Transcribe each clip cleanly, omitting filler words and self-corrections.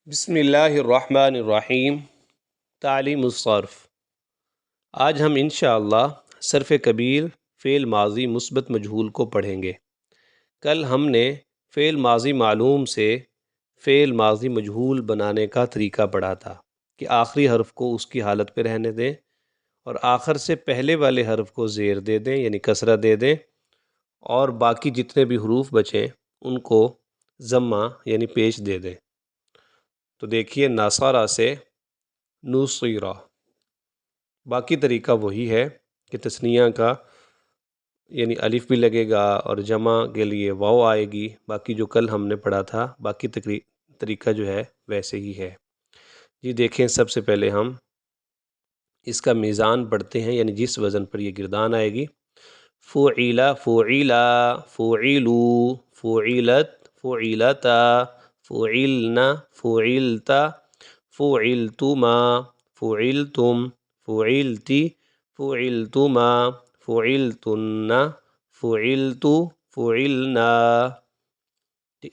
بسم اللہ الرحمن الرحیم۔ تعلیم الصرف۔ آج ہم انشاءاللہ صرف کبیر فعل ماضی مثبت مجہول کو پڑھیں گے۔ کل ہم نے فعل ماضی معلوم سے فعل ماضی مجہول بنانے کا طریقہ پڑھا تھا کہ آخری حرف کو اس کی حالت پہ رہنے دیں اور آخر سے پہلے والے حرف کو زیر دے دیں یعنی کسرہ دے دیں، اور باقی جتنے بھی حروف بچیں ان کو ضمہ یعنی پیش دے دیں۔ تو دیکھیے ناصرہ سے نصیرہ، باقی طریقہ وہی ہے کہ تثنیہ کا یعنی الف بھی لگے گا اور جمع کے لیے واو آئے گی، باقی جو کل ہم نے پڑھا تھا باقی طریقہ جو ہے ویسے ہی ہے۔ جی دیکھیں، سب سے پہلے ہم اس کا میزان پڑھتے ہیں، یعنی جس وزن پر یہ گردان آئے گی۔ فعل فعلا فعلو فعلت فعلتا فعلنا فعلتا فعلتما فعلتم فعلتی فعلتما فعلتن فعلتو فعلنا۔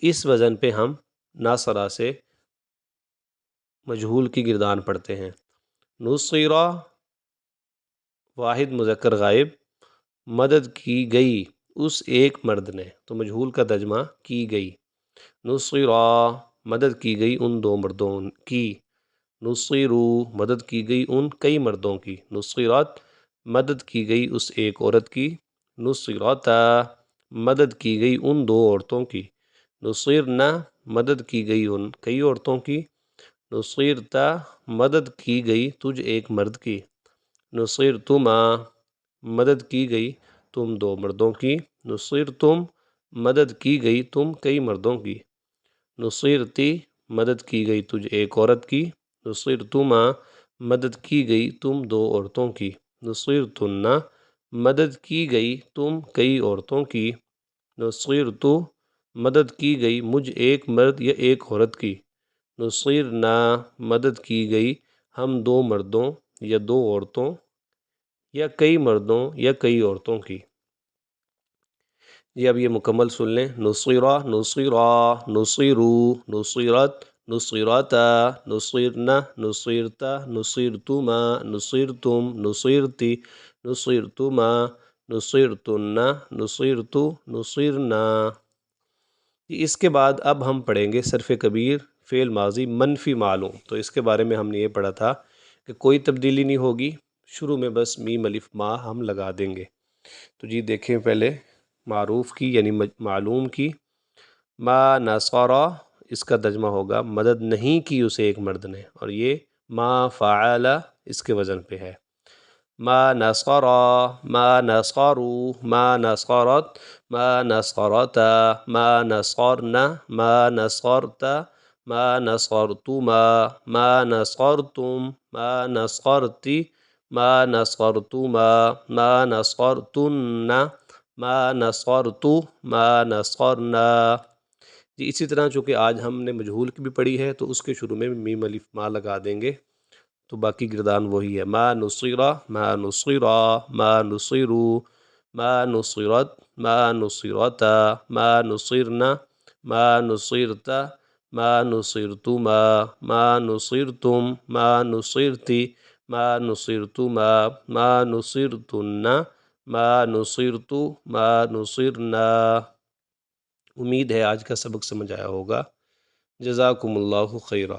اس وزن پہ ہم ناصرہ سے مجہول کی گردان پڑھتے ہیں۔ نصیرہ واحد مذکر غائب، مدد کی گئی اس ایک مرد نے، تو مجہول کا ترجمہ کی گئی۔ نصیرہ مدد کی گئی ان دو مردوں کی۔ نصیرو مدد کی گئی ان کئی مردوں کی۔ نصیرت مدد کی گئی اس ایک عورت کی۔ نصیرتا مدد کی گئی ان دو عورتوں کی۔ نصیرنا مدد کی گئی ان کئی عورتوں کی۔ نصیرتا مدد کی گئی تجھ ایک مرد کی۔ نصیرتما مدد کی گئی تم دو مردوں کی۔ نصیرتم مدد کی گئی تم کئی مردوں کی۔ نصیرتی مدد کی گئی تجھ ایک عورت کی۔ نصیرتما مدد کی گئی تم دو عورتوں کی۔ نصیرتن مدد کی گئی تم کئی عورتوں کی۔ نصیرتو مدد کی گئی مجھ ایک مرد یا ایک عورت کی۔ نصیرنا مدد کی گئی ہم دو مردوں یا دو عورتوں یا کئی مردوں یا کئی عورتوں کی۔ یہ اب یہ مکمل سن لیں۔ نصیرہ نصیرہ نصیرو نصیرت نصیرتا نصیرنا نصیرتا نصیرتما نصیرتم نصیرتی نصیرتما نصیرتن نصیرتو نصیرنا۔ اس کے بعد اب ہم پڑھیں گے صرف کبیر فعل ماضی منفی معلوم۔ تو اس کے بارے میں ہم نے یہ پڑھا تھا کہ کوئی تبدیلی نہیں ہوگی، شروع میں بس میم الف ما ہم لگا دیں گے۔ تو جی دیکھیں، پہلے معروف کی یعنی معلوم کی۔ ما نصرہ اس کا ترجمہ ہوگا مدد نہیں کی اسے ایک مرد نے، اور یہ ما فعل اس کے وزن پہ ہے۔ ما نصرہ ما نصرو ما نصرت ما نصرتا ما نصرنا ما نصرتا ما نصرتما ما نصرتم ما نصرتی ما نصرتما ما نصرتن ما نصرتو ما نصرنا۔ جی اسی طرح چونکہ آج ہم نے مجہول کی بھی پڑھی ہے تو اس کے شروع میں میم الف ما لگا دیں گے، تو باقی گردان وہی ہے۔ ما نصیرہ ما نصیرہ ما نصیرو ما نصیرت ما نصیرتا ما نصیرنا ما نصیرتا ما نصیرتما ما نصیرتم ما نصیرتی ما نصیرتما ما نصیرتن ما نصیرتو ما نصیرنا۔ امید ہے آج کا سبق سمجھ آیا ہوگا۔ جزاکم اللہ خیرہ۔